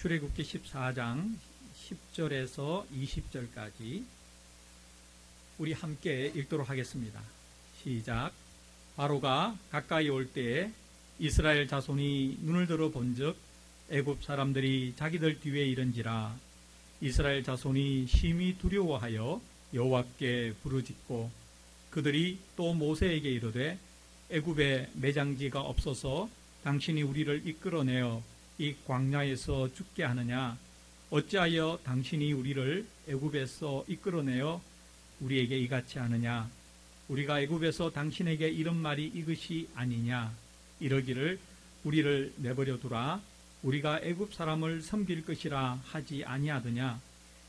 출애굽기 14장 10절에서 20절까지 우리 함께 읽도록 하겠습니다. 시작. 바로가 가까이 올 때에 이스라엘 자손이 눈을 들어 본즉 애굽 사람들이 자기들 뒤에 이른지라. 이스라엘 자손이 심히 두려워하여 여호와께 부르짖고 그들이 또 모세에게 이르되 애굽에 매장지가 없어서 당신이 우리를 이끌어내어 이 광야에서 죽게 하느냐? 어찌하여 당신이 우리를 애굽에서 이끌어내어 우리에게 이같이 하느냐? 우리가 애굽에서 당신에게 이런 말이 이것이 아니냐? 이러기를 우리를 내버려 두라. 우리가 애굽 사람을 섬길 것이라 하지 아니하더냐?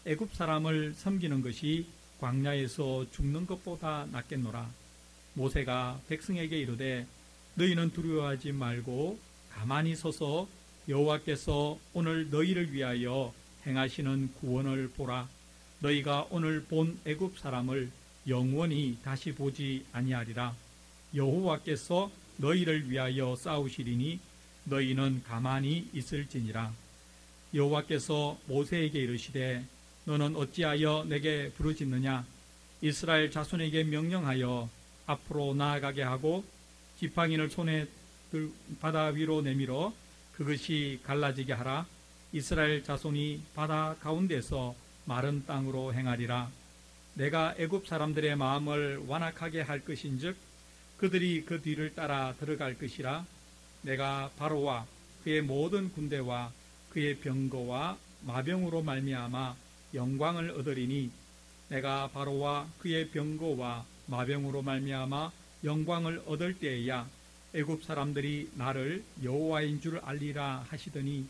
애굽 사람을 섬기는 것이 광야에서 죽는 것보다 낫겠노라. 모세가 백성에게 이르되 너희는 두려워하지 말고 가만히 서서 여호와께서 오늘 너희를 위하여 행하시는 구원을 보라. 너희가 오늘 본 애굽 사람을 영원히 다시 보지 아니하리라. 여호와께서 너희를 위하여 싸우시리니 너희는 가만히 있을지니라. 여호와께서 모세에게 이르시되 너는 어찌하여 내게 부르짖느냐? 이스라엘 자손에게 명령하여 앞으로 나아가게 하고 지팡이를 손에 바다 위로 내밀어 그것이 갈라지게 하라. 이스라엘 자손이 바다 가운데서 마른 땅으로 행하리라. 내가 애굽 사람들의 마음을 완악하게 할 것인즉 그들이 그 뒤를 따라 들어갈 것이라. 내가 바로와 그의 모든 군대와 그의 병거와 마병으로 말미암아 영광을 얻으리니 내가 바로와 그의 병거와 마병으로 말미암아 영광을 얻을 때에야 애굽 사람들이 나를 여호와인 줄 알리라 하시더니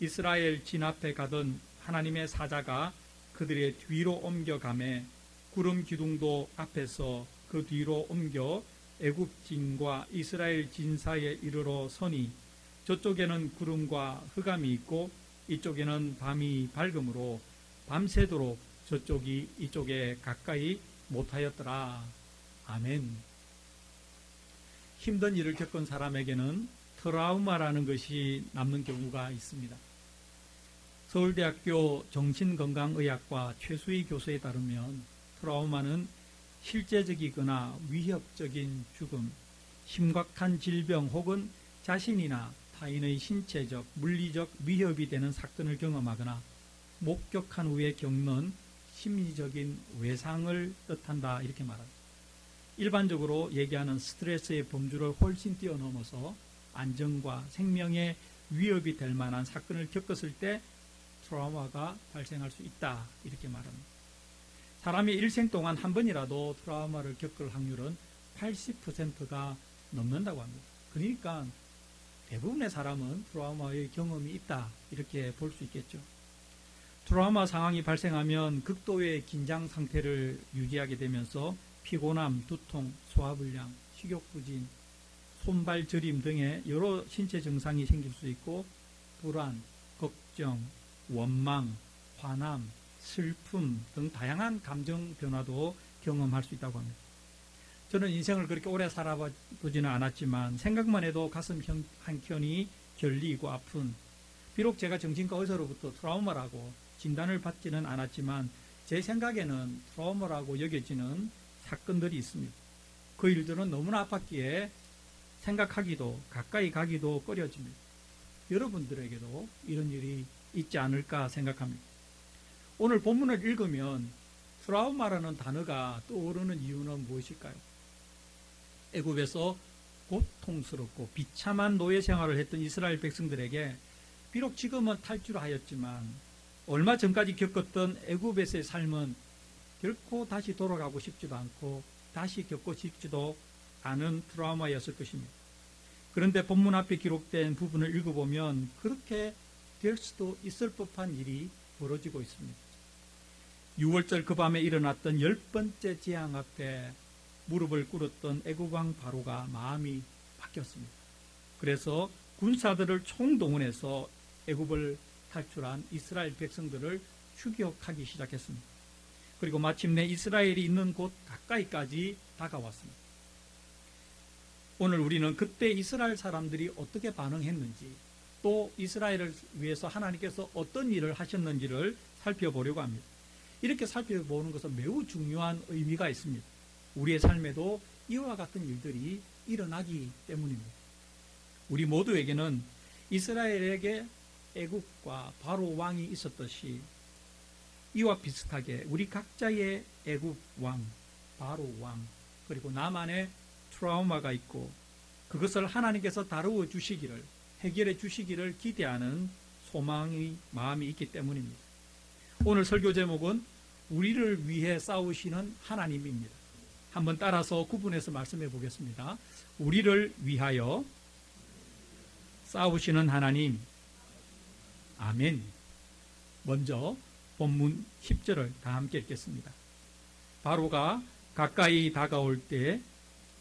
이스라엘 진 앞에 가던 하나님의 사자가 그들의 뒤로 옮겨가매 구름 기둥도 앞에서 그 뒤로 옮겨 애굽 진과 이스라엘 진 사이에 이르러 서니 저쪽에는 구름과 흑암이 있고 이쪽에는 밤이 밝음으로 밤새도록 저쪽이 이쪽에 가까이 못하였더라. 아멘. 힘든 일을 겪은 사람에게는 트라우마라는 것이 남는 경우가 있습니다. 서울대학교 정신건강의학과 최수희 교수에 따르면 트라우마는 실제적이거나 위협적인 죽음, 심각한 질병 혹은 자신이나 타인의 신체적, 물리적 위협이 되는 사건을 경험하거나 목격한 후에 겪는 심리적인 외상을 뜻한다 이렇게 말합니다. 일반적으로 얘기하는 스트레스의 범주를 훨씬 뛰어넘어서 안전과 생명에 위협이 될 만한 사건을 겪었을 때 트라우마가 발생할 수 있다 이렇게 말합니다. 사람이 일생 동안 한 번이라도 트라우마를 겪을 확률은 80%가 넘는다고 합니다. 그러니까 대부분의 사람은 트라우마의 경험이 있다 이렇게 볼 수 있겠죠. 트라우마 상황이 발생하면 극도의 긴장 상태를 유지하게 되면서 피곤함, 두통, 소화불량, 식욕부진, 손발 저림 등의 여러 신체 증상이 생길 수 있고 불안, 걱정, 원망, 화남, 슬픔 등 다양한 감정 변화도 경험할 수 있다고 합니다. 저는 인생을 그렇게 오래 살아보지는 않았지만 생각만 해도 가슴 한켠이 결리고 아픈, 비록 제가 정신과 의사로부터 트라우마라고 진단을 받지는 않았지만 제 생각에는 트라우마라고 여겨지는 사건들이 있습니다. 그 일들은 너무나 아팠기에 생각하기도 가까이 가기도 꺼려집니다. 여러분들에게도 이런 일이 있지 않을까 생각합니다. 오늘 본문을 읽으면 트라우마라는 단어가 떠오르는 이유는 무엇일까요? 애굽에서 고통스럽고 비참한 노예 생활을 했던 이스라엘 백성들에게 비록 지금은 탈주하였지만 얼마 전까지 겪었던 애굽에서의 삶은 결코 다시 돌아가고 싶지도 않고 다시 겪고 싶지도 않은 트라우마였을 것입니다. 그런데 본문 앞에 기록된 부분을 읽어보면 그렇게 될 수도 있을 법한 일이 벌어지고 있습니다. 6월절 그 밤에 일어났던 10번째 재앙 앞에 무릎을 꿇었던 애굽 왕 바로가 마음이 바뀌었습니다. 그래서 군사들을 총동원해서 애굽을 탈출한 이스라엘 백성들을 추격하기 시작했습니다. 그리고 마침내 이스라엘이 있는 곳 가까이까지 다가왔습니다. 오늘 우리는 그때 이스라엘 사람들이 어떻게 반응했는지 또 이스라엘을 위해서 하나님께서 어떤 일을 하셨는지를 살펴보려고 합니다. 이렇게 살펴보는 것은 매우 중요한 의미가 있습니다. 우리의 삶에도 이와 같은 일들이 일어나기 때문입니다. 우리 모두에게는 이스라엘에게 애굽과 바로 왕이 있었듯이 이와 비슷하게 우리 각자의 애굽 왕, 바로 왕, 그리고 나만의 트라우마가 있고 그것을 하나님께서 다루어 주시기를, 해결해 주시기를 기대하는 소망의 마음이 있기 때문입니다. 오늘 설교 제목은 우리를 위해 싸우시는 하나님입니다. 한번 따라서 구분해서 말씀해 보겠습니다. 우리를 위하여 싸우시는 하나님. 아멘. 먼저 본문 10절을 다 함께 읽겠습니다. 바로가 가까이 다가올 때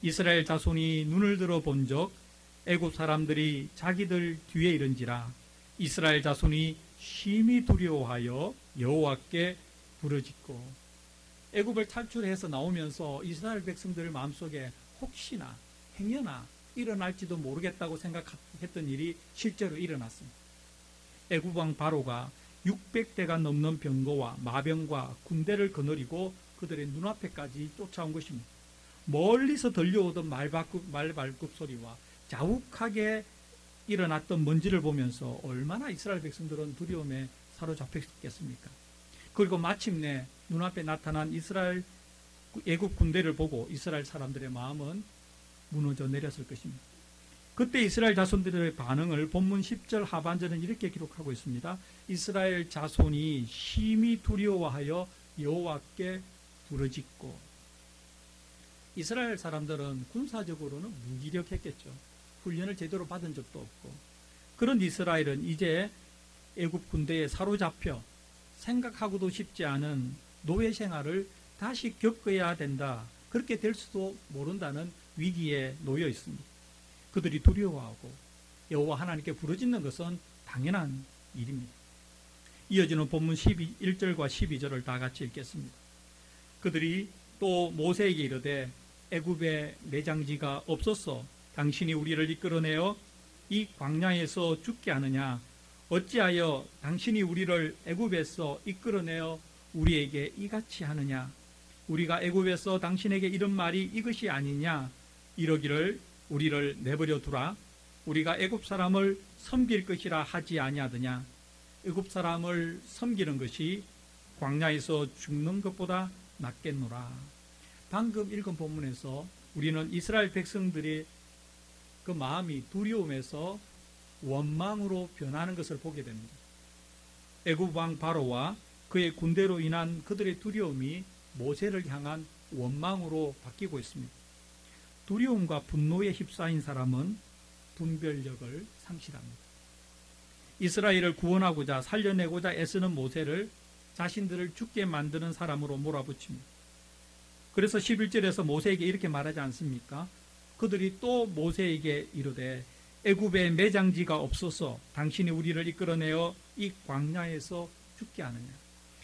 이스라엘 자손이 눈을 들어 본적 애굽 사람들이 자기들 뒤에 이른지라 이스라엘 자손이 심히 두려워하여 여호와께 부르짖고. 애굽을 탈출해서 나오면서 이스라엘 백성들 마음속에 혹시나 행여나 일어날지도 모르겠다고 생각했던 일이 실제로 일어났습니다. 애굽 왕 바로가 600대가 넘는 병거와 마병과 군대를 거느리고 그들의 눈앞에까지 쫓아온 것입니다. 멀리서 들려오던 말발굽 소리와 자욱하게 일어났던 먼지를 보면서 얼마나 이스라엘 백성들은 두려움에 사로잡혔겠습니까? 그리고 마침내 눈앞에 나타난 애굽 군대를 보고 이스라엘 사람들의 마음은 무너져 내렸을 것입니다. 그때 이스라엘 자손들의 반응을 본문 10절 하반절은 이렇게 기록하고 있습니다. 이스라엘 자손이 심히 두려워하여 여호와께 부르짖고. 이스라엘 사람들은 군사적으로는 무기력했겠죠. 훈련을 제대로 받은 적도 없고. 그런 이스라엘은 이제 애굽 군대에 사로잡혀 생각하고도 싶지 않은 노예 생활을 다시 겪어야 된다. 그렇게 될 수도 모른다는 위기에 놓여 있습니다. 그들이 두려워하고 여호와 하나님께 부르짖는 것은 당연한 일입니다. 이어지는 본문 1절과 12절을 다 같이 읽겠습니다. 그들이 또 모세에게 이르되 애굽에 매장지가 없어서 당신이 우리를 이끌어내어 이 광야에서 죽게 하느냐? 어찌하여 당신이 우리를 애굽에서 이끌어내어 우리에게 이같이 하느냐? 우리가 애굽에서 당신에게 이런 말이 이것이 아니냐? 이러기를 우리를 내버려 두라. 우리가 애굽 사람을 섬길 것이라 하지 아니하더냐? 애굽 사람을 섬기는 것이 광야에서 죽는 것보다 낫겠노라. 방금 읽은 본문에서 우리는 이스라엘 백성들이 그 마음이 두려움에서 원망으로 변하는 것을 보게 됩니다. 애굽 왕 바로와 그의 군대로 인한 그들의 두려움이 모세를 향한 원망으로 바뀌고 있습니다. 두려움과 분노에 휩싸인 사람은 분별력을 상실합니다. 이스라엘을 구원하고자 살려내고자 애쓰는 모세를 자신들을 죽게 만드는 사람으로 몰아붙입니다. 그래서 11절에서 모세에게 이렇게 말하지 않습니까? 그들이 또 모세에게 이르되 애굽에 매장지가 없어서 당신이 우리를 이끌어내어 이 광야에서 죽게 하느냐?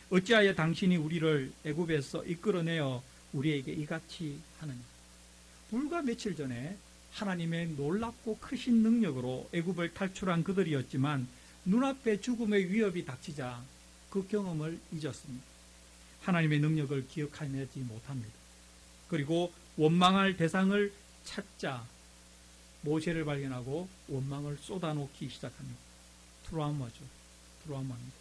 어찌하여 당신이 우리를 애굽에서 이끌어내어 우리에게 이같이 하느냐? 불과 며칠 전에 하나님의 놀랍고 크신 능력으로 애굽을 탈출한 그들이었지만 눈앞에 죽음의 위협이 닥치자 그 경험을 잊었습니다. 하나님의 능력을 기억하지 못합니다. 그리고 원망할 대상을 찾자 모세를 발견하고 원망을 쏟아놓기 시작합니다. 트라우마죠. 트라우마입니다.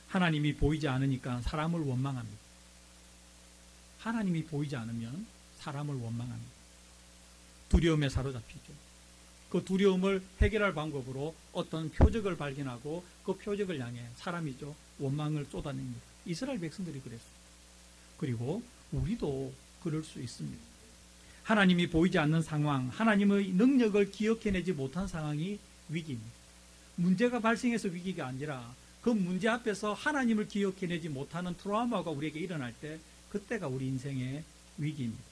하나님이 보이지 않으니까 사람을 원망합니다. 하나님이 보이지 않으면 사람을 원망합니다. 두려움에 사로잡히죠. 그 두려움을 해결할 방법으로 어떤 표적을 발견하고 그 표적을 향해 사람이죠. 원망을 쏟아냅니다. 이스라엘 백성들이 그랬어요. 그리고 우리도 그럴 수 있습니다. 하나님이 보이지 않는 상황, 하나님의 능력을 기억해내지 못한 상황이 위기입니다. 문제가 발생해서 위기가 아니라 그 문제 앞에서 하나님을 기억해내지 못하는 트라우마가 우리에게 일어날 때 그때가 우리 인생의 위기입니다.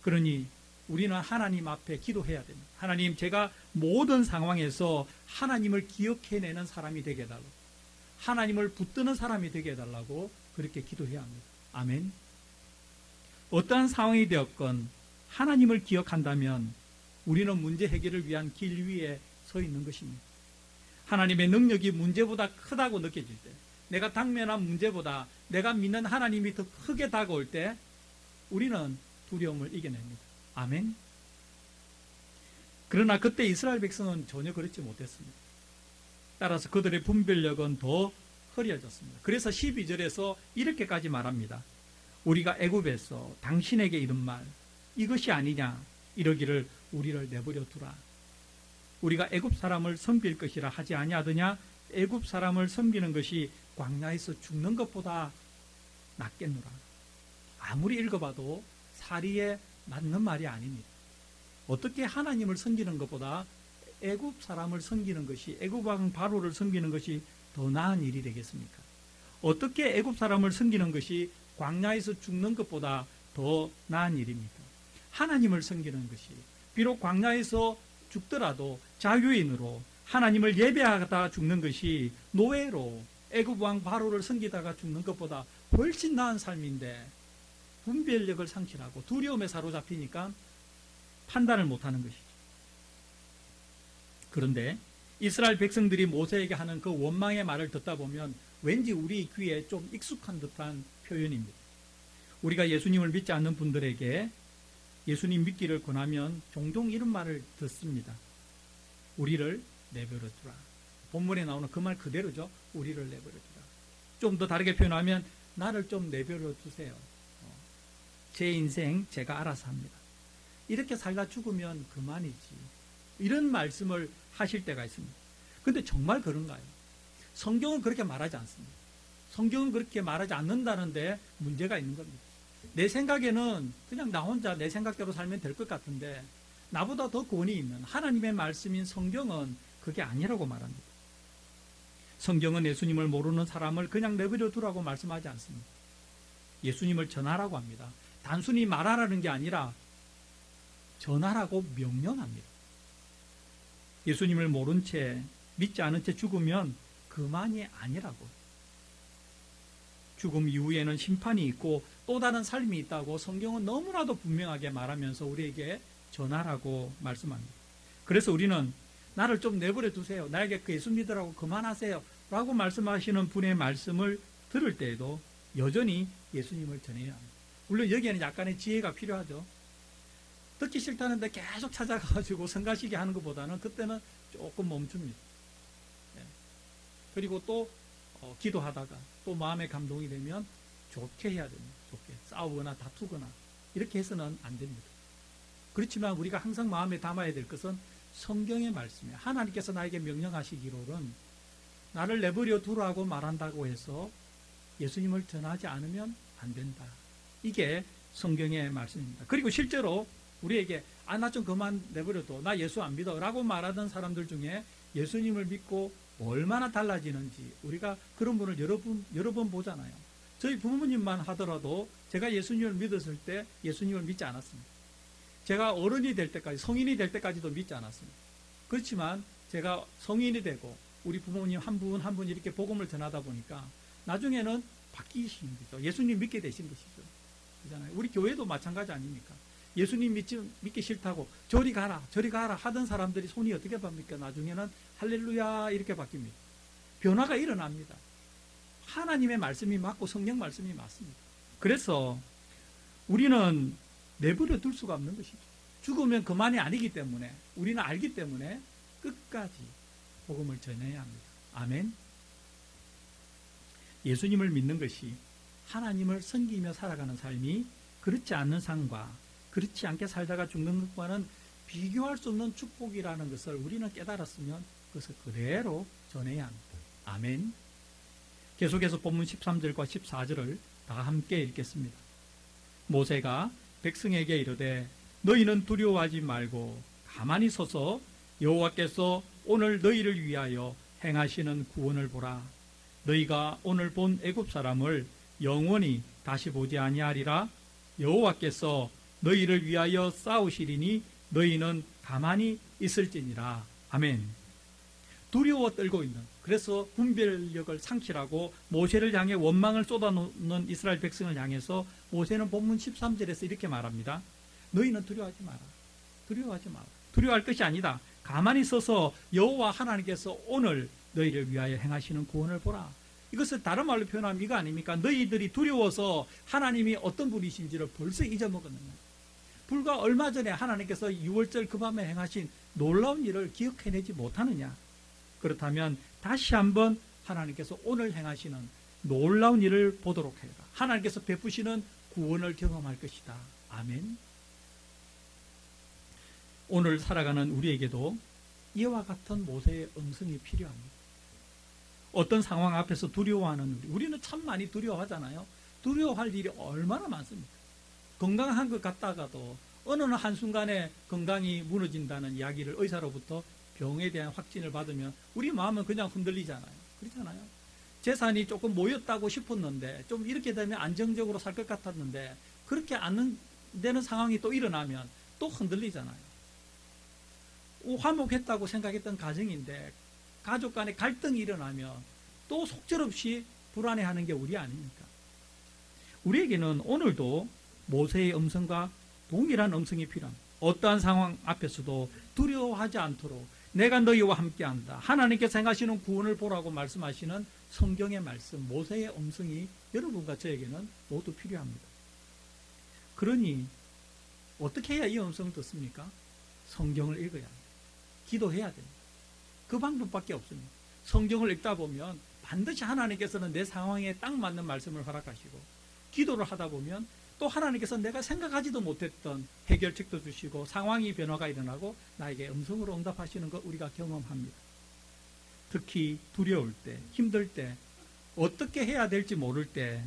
그러니 우리는 하나님 앞에 기도해야 됩니다. 하나님, 제가 모든 상황에서 하나님을 기억해내는 사람이 되게 해달라고, 하나님을 붙드는 사람이 되게 해달라고 그렇게 기도해야 합니다. 아멘. 어떠한 상황이 되었건 하나님을 기억한다면 우리는 문제 해결을 위한 길 위에 서 있는 것입니다. 하나님의 능력이 문제보다 크다고 느껴질 때, 내가 당면한 문제보다 내가 믿는 하나님이 더 크게 다가올 때 우리는 두려움을 이겨냅니다. 아멘. 그러나 그때 이스라엘 백성은 전혀 그렇지 못했습니다. 따라서 그들의 분별력은 더 흐려졌습니다. 그래서 12절에서 이렇게까지 말합니다. 우리가 애굽에서 당신에게 이른 말 이것이 아니냐 이러기를 우리를 내버려 두라. 우리가 애굽 사람을 섬길 것이라 하지 아니하더냐. 애굽 사람을 섬기는 것이 광야에서 죽는 것보다 낫겠노라. 아무리 읽어봐도 사리에 맞는 말이 아닙니다. 어떻게 하나님을 섬기는 것보다 애굽 사람을 섬기는 것이, 애굽 왕 바로를 섬기는 것이 더 나은 일이 되겠습니까? 어떻게 애굽 사람을 섬기는 것이 광야에서 죽는 것보다 더 나은 일입니까? 하나님을 섬기는 것이 비록 광야에서 죽더라도 자유인으로 하나님을 예배하다 죽는 것이 노예로 애굽 왕 바로를 섬기다가 죽는 것보다 훨씬 나은 삶인데 분별력을 상실하고 두려움에 사로잡히니까 판단을 못하는 것이죠. 그런데 이스라엘 백성들이 모세에게 하는 그 원망의 말을 듣다 보면 왠지 우리 귀에 좀 익숙한 듯한 표현입니다. 우리가 예수님을 믿지 않는 분들에게 예수님 믿기를 권하면 종종 이런 말을 듣습니다. 우리를 내버려 두라. 본문에 나오는 그 말 그대로죠. 우리를 내버려 두라. 좀 더 다르게 표현하면 나를 좀 내버려 두세요. 제 인생 제가 알아서 합니다. 이렇게 살다 죽으면 그만이지. 이런 말씀을 하실 때가 있습니다. 근데 정말 그런가요? 성경은 그렇게 말하지 않습니다. 성경은 그렇게 말하지 않는다는데 문제가 있는 겁니다. 내 생각에는 그냥 나 혼자 내 생각대로 살면 될 것 같은데 나보다 더 권위 있는 하나님의 말씀인 성경은 그게 아니라고 말합니다. 성경은 예수님을 모르는 사람을 그냥 내버려 두라고 말씀하지 않습니다. 예수님을 전하라고 합니다. 단순히 말하라는 게 아니라 전하라고 명령합니다. 예수님을 모른 채 믿지 않은 채 죽으면 그만이 아니라고. 죽음 이후에는 심판이 있고 또 다른 삶이 있다고 성경은 너무나도 분명하게 말하면서 우리에게 전하라고 말씀합니다. 그래서 우리는 나를 좀 내버려 두세요. 나에게 그 예수 믿으라고 그만하세요. 라고 말씀하시는 분의 말씀을 들을 때에도 여전히 예수님을 전해야 합니다. 물론 여기에는 약간의 지혜가 필요하죠. 듣기 싫다는데 계속 찾아가가지고 성가시게 하는 것보다는 그때는 조금 멈춥니다. 그리고 또 기도하다가 또 마음의 감동이 되면 좋게 해야 됩니다. 좋게 싸우거나 다투거나 이렇게 해서는 안 됩니다. 그렇지만 우리가 항상 마음에 담아야 될 것은 성경의 말씀이에요. 하나님께서 나에게 명령하시기로는 나를 내버려 두라고 말한다고 해서 예수님을 전하지 않으면 안 된다. 이게 성경의 말씀입니다. 그리고 실제로 우리에게 나 좀 그만 내버려둬. 나 예수 안 믿어. 라고 말하던 사람들 중에 예수님을 믿고 얼마나 달라지는지 우리가 그런 분을 여러 번 보잖아요. 저희 부모님만 하더라도 제가 예수님을 믿었을 때 예수님을 믿지 않았습니다. 제가 어른이 될 때까지, 성인이 될 때까지도 믿지 않았습니다. 그렇지만 제가 성인이 되고 우리 부모님 한 분 한 분 이렇게 복음을 전하다 보니까 나중에는 바뀌신 거죠. 예수님 믿게 되신 것이죠. 그렇잖아요. 우리 교회도 마찬가지 아닙니까? 예수님 믿기 싫다고 저리 가라 하던 사람들이 손이 어떻게 바뀝니까? 나중에는 할렐루야 이렇게 바뀝니다. 변화가 일어납니다. 하나님의 말씀이 맞고 성령 말씀이 맞습니다. 그래서 우리는 내버려 둘 수가 없는 것이죠. 죽으면 그만이 아니기 때문에 우리는 알기 때문에 끝까지 복음을 전해야 합니다. 아멘. 예수님을 믿는 것이 하나님을 섬기며 살아가는 삶이 그렇지 않는 삶과 그렇지 않게 살다가 죽는 것과는 비교할 수 없는 축복이라는 것을 우리는 깨달았으면 그것을 그대로 전해야 합니다. 아멘. 계속해서 본문 13절과 14절을 다 함께 읽겠습니다. 모세가 백성에게 이르되 너희는 두려워하지 말고 가만히 서서 여호와께서 오늘 너희를 위하여 행하시는 구원을 보라. 너희가 오늘 본 애굽 사람을 영원히 다시 보지 아니하리라. 여호와께서 너희를 위하여 싸우시리니 너희는 가만히 있을지니라. 아멘. 두려워 떨고 있는, 그래서 분별력을 상실하고 모세를 향해 원망을 쏟아놓는 이스라엘 백성을 향해서 모세는 본문 13절에서 이렇게 말합니다. 너희는 두려워하지 마라. 두려워하지 마라. 두려워할 것이 아니다. 가만히 서서 여호와 하나님께서 오늘 너희를 위하여 행하시는 구원을 보라. 이것을 다른 말로 표현하면 이거 아닙니까? 너희들이 두려워서 하나님이 어떤 분이신지를 벌써 잊어먹었느냐. 불과 얼마 전에 하나님께서 6월절 그 밤에 행하신 놀라운 일을 기억해내지 못하느냐. 그렇다면 다시 한번 하나님께서 오늘 행하시는 놀라운 일을 보도록 해라. 하나님께서 베푸시는 구원을 경험할 것이다. 아멘. 오늘 살아가는 우리에게도 이와 같은 모세의 음성이 필요합니다. 어떤 상황 앞에서 두려워하는 우리는 참 많이 두려워하잖아요. 두려워할 일이 얼마나 많습니까? 건강한 것 같다가도 어느 한순간에 건강이 무너진다는 이야기를 의사로부터 병에 대한 확진을 받으면 우리 마음은 그냥 흔들리잖아요. 그렇잖아요. 재산이 조금 모였다고 싶었는데 좀 이렇게 되면 안정적으로 살 것 같았는데 그렇게 안 되는 상황이 또 일어나면 또 흔들리잖아요. 화목했다고 생각했던 가정인데 가족 간에 갈등이 일어나면 또 속절없이 불안해하는 게 우리 아닙니까? 우리에게는 오늘도 모세의 음성과 동일한 음성이 필요합니다. 어떠한 상황 앞에서도 두려워하지 않도록 내가 너희와 함께한다. 하나님께서 행하시는 구원을 보라고 말씀하시는 성경의 말씀, 모세의 음성이 여러분과 저에게는 모두 필요합니다. 그러니 어떻게 해야 이 음성을 듣습니까? 성경을 읽어야 합니다. 기도해야 됩니다. 그 방법밖에 없습니다. 성경을 읽다 보면 반드시 하나님께서는 내 상황에 딱 맞는 말씀을 허락하시고 기도를 하다 보면 또 하나님께서 내가 생각하지도 못했던 해결책도 주시고 상황이 변화가 일어나고 나에게 음성으로 응답하시는 것 우리가 경험합니다. 특히 두려울 때, 힘들 때, 어떻게 해야 될지 모를 때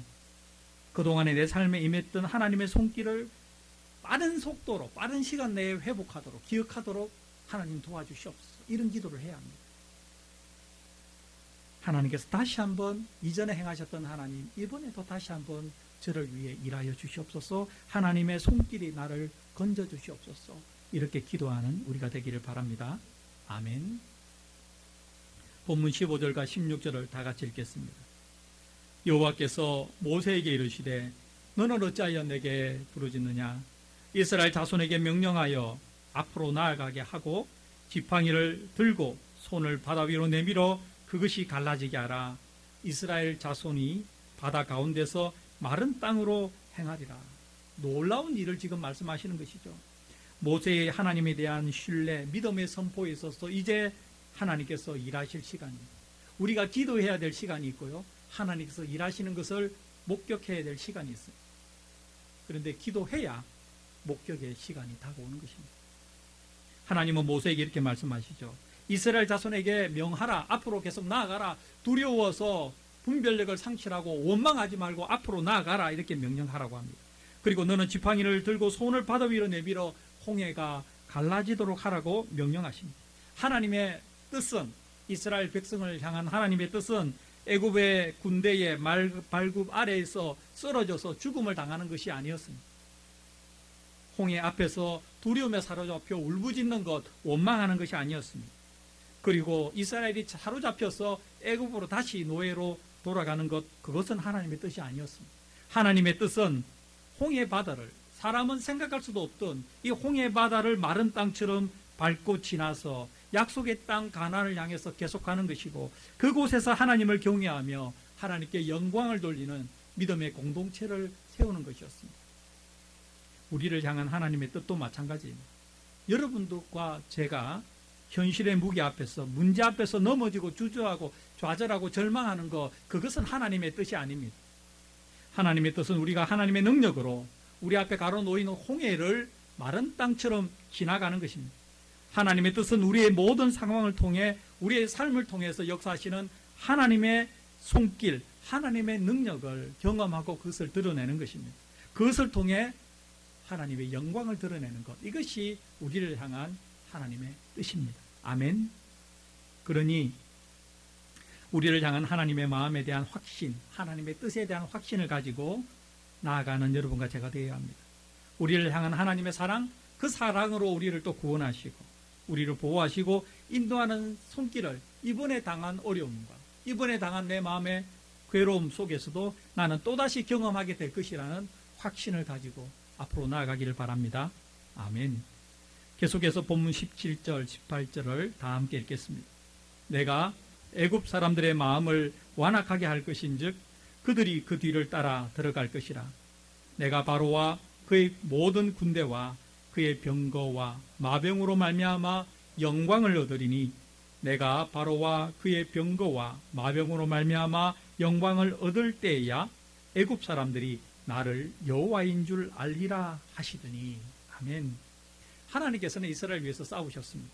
그동안에 내 삶에 임했던 하나님의 손길을 빠른 속도로 빠른 시간 내에 회복하도록 기억하도록 하나님 도와주시옵소서. 이런 기도를 해야 합니다. 하나님께서 다시 한번 이전에 행하셨던 하나님 이번에도 다시 한번 저를 위해 일하여 주시옵소서. 하나님의 손길이 나를 건져 주시옵소서. 이렇게 기도하는 우리가 되기를 바랍니다. 아멘. 본문 15절과 16절을 다 같이 읽겠습니다. 여호와께서 모세에게 이르시되 너는 어찌하여 내게 부르짖느냐. 이스라엘 자손에게 명령하여 앞으로 나아가게 하고 지팡이를 들고 손을 바다 위로 내밀어 그것이 갈라지게 하라. 이스라엘 자손이 바다 가운데서 마른 땅으로 행하리라. 놀라운 일을 지금 말씀하시는 것이죠. 모세의 하나님에 대한 신뢰, 믿음의 선포에 있어서 이제 하나님께서 일하실 시간입니다. 우리가 기도해야 될 시간이 있고요. 하나님께서 일하시는 것을 목격해야 될 시간이 있어요. 그런데 기도해야 목격의 시간이 다가오는 것입니다. 하나님은 모세에게 이렇게 말씀하시죠. 이스라엘 자손에게 명하라. 앞으로 계속 나아가라. 두려워서 분별력을 상실하고 원망하지 말고 앞으로 나아가라. 이렇게 명령하라고 합니다. 그리고 너는 지팡이를 들고 손을 바다 위로 내밀어 홍해가 갈라지도록 하라고 명령하십니다. 하나님의 뜻은, 이스라엘 백성을 향한 하나님의 뜻은 애굽의 군대의 발굽 아래에서 쓰러져서 죽음을 당하는 것이 아니었습니다. 홍해 앞에서 두려움에 사로잡혀 울부짖는 것, 원망하는 것이 아니었습니다. 그리고 이스라엘이 사로잡혀서 애굽으로 다시 노예로 돌아가는 것, 그것은 하나님의 뜻이 아니었습니다. 하나님의 뜻은 홍해 바다를, 사람은 생각할 수도 없던 이 홍해 바다를 마른 땅처럼 밟고 지나서 약속의 땅 가나안을 향해서 계속하는 것이고, 그곳에서 하나님을 경외하며 하나님께 영광을 돌리는 믿음의 공동체를 세우는 것이었습니다. 우리를 향한 하나님의 뜻도 마찬가지입니다. 여러분들과 제가 현실의 무게 앞에서, 문제 앞에서 넘어지고 주저하고 좌절하고 절망하는 것, 그것은 하나님의 뜻이 아닙니다. 하나님의 뜻은 우리가 하나님의 능력으로 우리 앞에 가로놓이는 홍해를 마른 땅처럼 지나가는 것입니다. 하나님의 뜻은 우리의 모든 상황을 통해, 우리의 삶을 통해서 역사하시는 하나님의 손길, 하나님의 능력을 경험하고 그것을 드러내는 것입니다. 그것을 통해 하나님의 영광을 드러내는 것, 이것이 우리를 향한 하나님의 뜻입니다. 아멘. 그러니 우리를 향한 하나님의 마음에 대한 확신, 하나님의 뜻에 대한 확신을 가지고 나아가는 여러분과 제가 되어야 합니다. 우리를 향한 하나님의 사랑, 그 사랑으로 우리를 또 구원하시고 우리를 보호하시고 인도하는 손길을 이번에 당한 어려움과 이번에 당한 내 마음의 괴로움 속에서도 나는 또다시 경험하게 될 것이라는 확신을 가지고 앞으로 나아가기를 바랍니다. 아멘. 계속해서 본문 17절, 18절을 다 함께 읽겠습니다. 내가 애굽 사람들의 마음을 완악하게 할 것인즉 그들이 그 뒤를 따라 들어갈 것이라. 내가 바로와 그의 모든 군대와 그의 병거와 마병으로 말미암아 영광을 얻으리니 내가 바로와 그의 병거와 마병으로 말미암아 영광을 얻을 때에야 애굽 사람들이 나를 여호와인 줄 알리라 하시더니. 아멘. 하나님께서는 이스라엘 위해서 싸우셨습니다.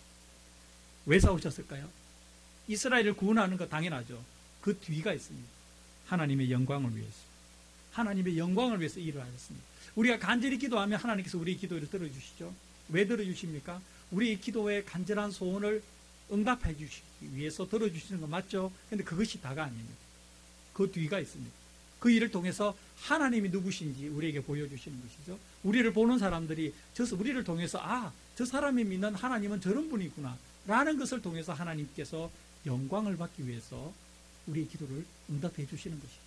왜 싸우셨을까요? 이스라엘을 구원하는 거 당연하죠. 그 뒤가 있습니다. 하나님의 영광을 위해서. 하나님의 영광을 위해서 일을 하셨습니다. 우리가 간절히 기도하면 하나님께서 우리의 기도를 들어주시죠. 왜 들어주십니까? 우리의 기도에 간절한 소원을 응답해 주시기 위해서 들어주시는 거 맞죠? 근데 그것이 다가 아닙니다. 그 뒤가 있습니다. 그 일을 통해서 하나님이 누구신지 우리에게 보여주시는 것이죠. 우리를 보는 사람들이 우리를 통해서 저 사람이 믿는 하나님은 저런 분이구나 라는 것을 통해서 하나님께서 영광을 받기 위해서 우리의 기도를 응답해 주시는 것이죠.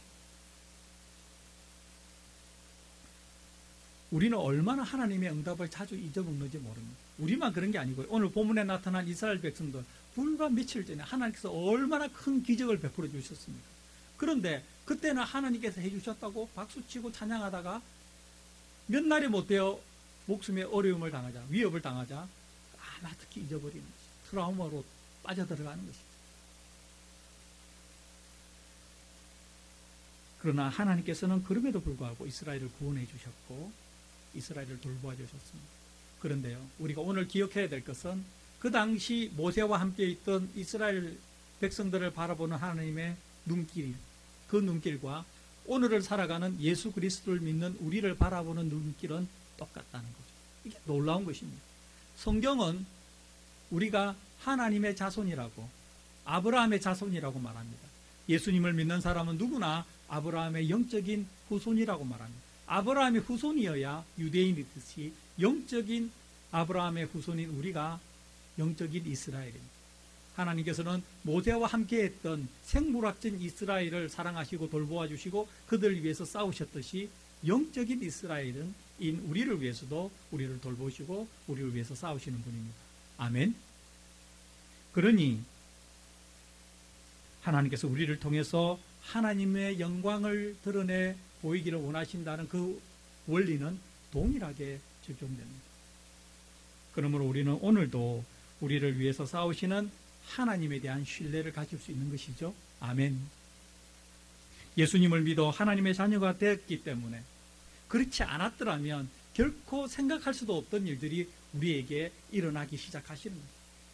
우리는 얼마나 하나님의 응답을 자주 잊어먹는지 모릅니다. 우리만 그런 게 아니고요. 오늘 본문에 나타난 이스라엘 백성들 불과 며칠 전에 하나님께서 얼마나 큰 기적을 베풀어 주셨습니까? 그런데 그때는 하나님께서 해주셨다고 박수치고 찬양하다가 몇 날이 못 되어 목숨에 어려움을 당하자, 위협을 당하자 까마득히 잊어버리는 것이 트라우마로 빠져들어가는 것이죠. 그러나 하나님께서는 그럼에도 불구하고 이스라엘을 구원해 주셨고 이스라엘을 돌보아 주셨습니다. 그런데요, 우리가 오늘 기억해야 될 것은 그 당시 모세와 함께 있던 이스라엘 백성들을 바라보는 하나님의 눈길, 그 눈길과 오늘을 살아가는 예수 그리스도를 믿는 우리를 바라보는 눈길은 똑같다는 거죠. 이게 놀라운 것입니다. 성경은 우리가 하나님의 자손이라고, 아브라함의 자손이라고 말합니다. 예수님을 믿는 사람은 누구나 아브라함의 영적인 후손이라고 말합니다. 아브라함의 후손이어야 유대인이듯이 영적인 아브라함의 후손인 우리가 영적인 이스라엘입니다. 하나님께서는 모세와 함께했던 생물학적 이스라엘을 사랑하시고 돌보아 주시고 그들을 위해서 싸우셨듯이 영적인 이스라엘인 우리를 위해서도 우리를 돌보시고 우리를 위해서 싸우시는 분입니다. 아멘. 그러니 하나님께서 우리를 통해서 하나님의 영광을 드러내 보이기를 원하신다는 그 원리는 동일하게 적용됩니다. 그러므로 우리는 오늘도 우리를 위해서 싸우시는 하나님에 대한 신뢰를 가질 수 있는 것이죠. 아멘. 예수님을 믿어 하나님의 자녀가 되었기 때문에 그렇지 않았더라면 결코 생각할 수도 없던 일들이 우리에게 일어나기 시작하시는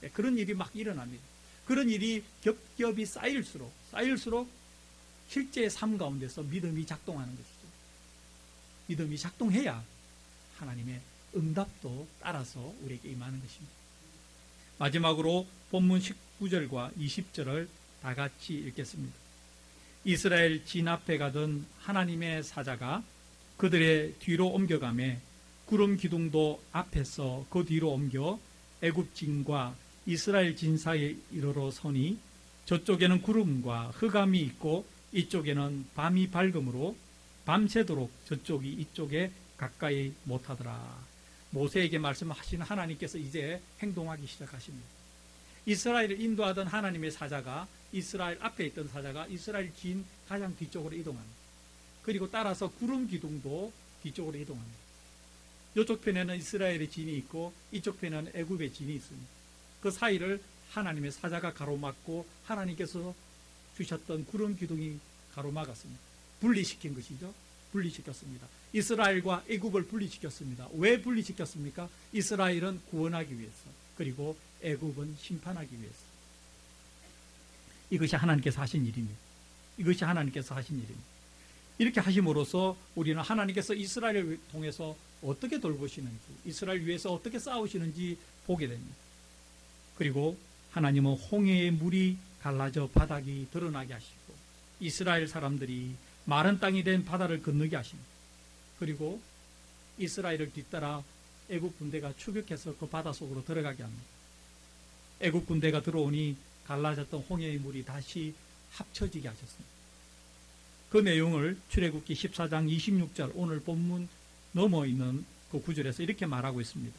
거예요. 그런 일이 막 일어납니다. 그런 일이 겹겹이 쌓일수록 실제의 삶 가운데서 믿음이 작동하는 것이죠. 믿음이 작동해야 하나님의 응답도 따라서 우리에게 임하는 것입니다. 마지막으로 본문 19절과 20절을 다 같이 읽겠습니다. 이스라엘 진 앞에 가던 하나님의 사자가 그들의 뒤로 옮겨가매 구름 기둥도 앞에서 그 뒤로 옮겨 애굽 진과 이스라엘 진 사이에 이르러 서니 저쪽에는 구름과 흑암이 있고 이쪽에는 밤이 밝음으로 밤새도록 저쪽이 이쪽에 가까이 못하더라. 모세에게 말씀하신 하나님께서 이제 행동하기 시작하십니다. 이스라엘을 인도하던 하나님의 사자가 이스라엘 앞에 있던 사자가 이스라엘 진 가장 뒤쪽으로 이동합니다. 그리고 따라서 구름 기둥도 뒤쪽으로 이동합니다. 이쪽 편에는 이스라엘의 진이 있고 이쪽 편에는 애굽의 진이 있습니다. 그 사이를 하나님의 사자가 가로막고 하나님께서 주셨던 구름 기둥이 가로막았습니다. 분리시킨 것이죠. 분리시켰습니다. 이스라엘과 애굽을 분리시켰습니다. 왜 분리시켰습니까? 이스라엘은 구원하기 위해서, 그리고 애굽은 심판하기 위해서. 이것이 하나님께서 하신 일입니다. 이것이 하나님께서 하신 일입니다. 이렇게 하심으로써 우리는 하나님께서 이스라엘을 통해서 어떻게 돌보시는지, 이스라엘 위해서 어떻게 싸우시는지 보게 됩니다. 그리고 하나님은 홍해의 물이 갈라져 바닥이 드러나게 하시고 이스라엘 사람들이 마른 땅이 된 바다를 건너게 하십니다. 그리고 이스라엘을 뒤따라 애굽 군대가 추격해서 그 바다 속으로 들어가게 합니다. 애굽 군대가 들어오니 갈라졌던 홍해의 물이 다시 합쳐지게 하셨습니다. 그 내용을 출애굽기 14장 26절 오늘 본문 넘어 있는 그 구절에서 이렇게 말하고 있습니다.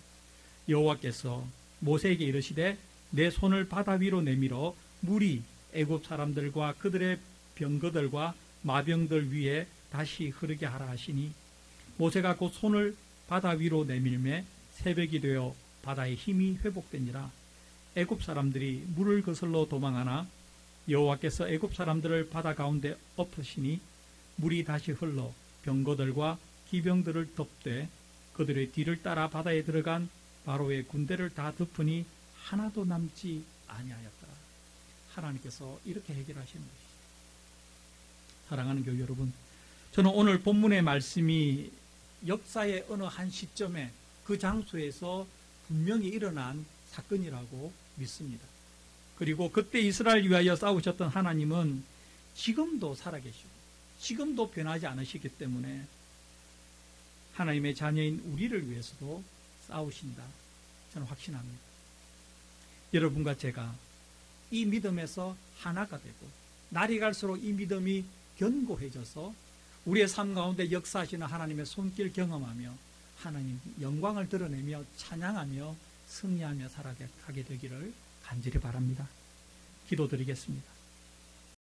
여호와께서 모세에게 이르시되 내 손을 바다 위로 내밀어 물이 애굽 사람들과 그들의 병거들과 마병들 위에 다시 흐르게 하라 하시니 모세가 곧 손을 바다 위로 내밀매 새벽이 되어 바다의 힘이 회복되니라. 애굽 사람들이 물을 거슬러 도망하나 여호와께서 애굽 사람들을 바다 가운데 엎으시니 물이 다시 흘러 병거들과 기병들을 덮되 그들의 뒤를 따라 바다에 들어간 바로의 군대를 다 덮으니 하나도 남지 아니하였더라. 하나님께서 이렇게 해결하시는 것이죠. 사랑하는 교회 여러분, 저는 오늘 본문의 말씀이 역사의 어느 한 시점에 그 장소에서 분명히 일어난 사건이라고 믿습니다. 그리고 그때 이스라엘 위하여 싸우셨던 하나님은 지금도 살아계시고 지금도 변하지 않으시기 때문에 하나님의 자녀인 우리를 위해서도 싸우신다. 저는 확신합니다. 여러분과 제가 이 믿음에서 하나가 되고 날이 갈수록 이 믿음이 견고해져서 우리의 삶 가운데 역사하시는 하나님의 손길 경험하며 하나님 영광을 드러내며 찬양하며 승리하며 살아가게 되기를 간절히 바랍니다. 기도드리겠습니다.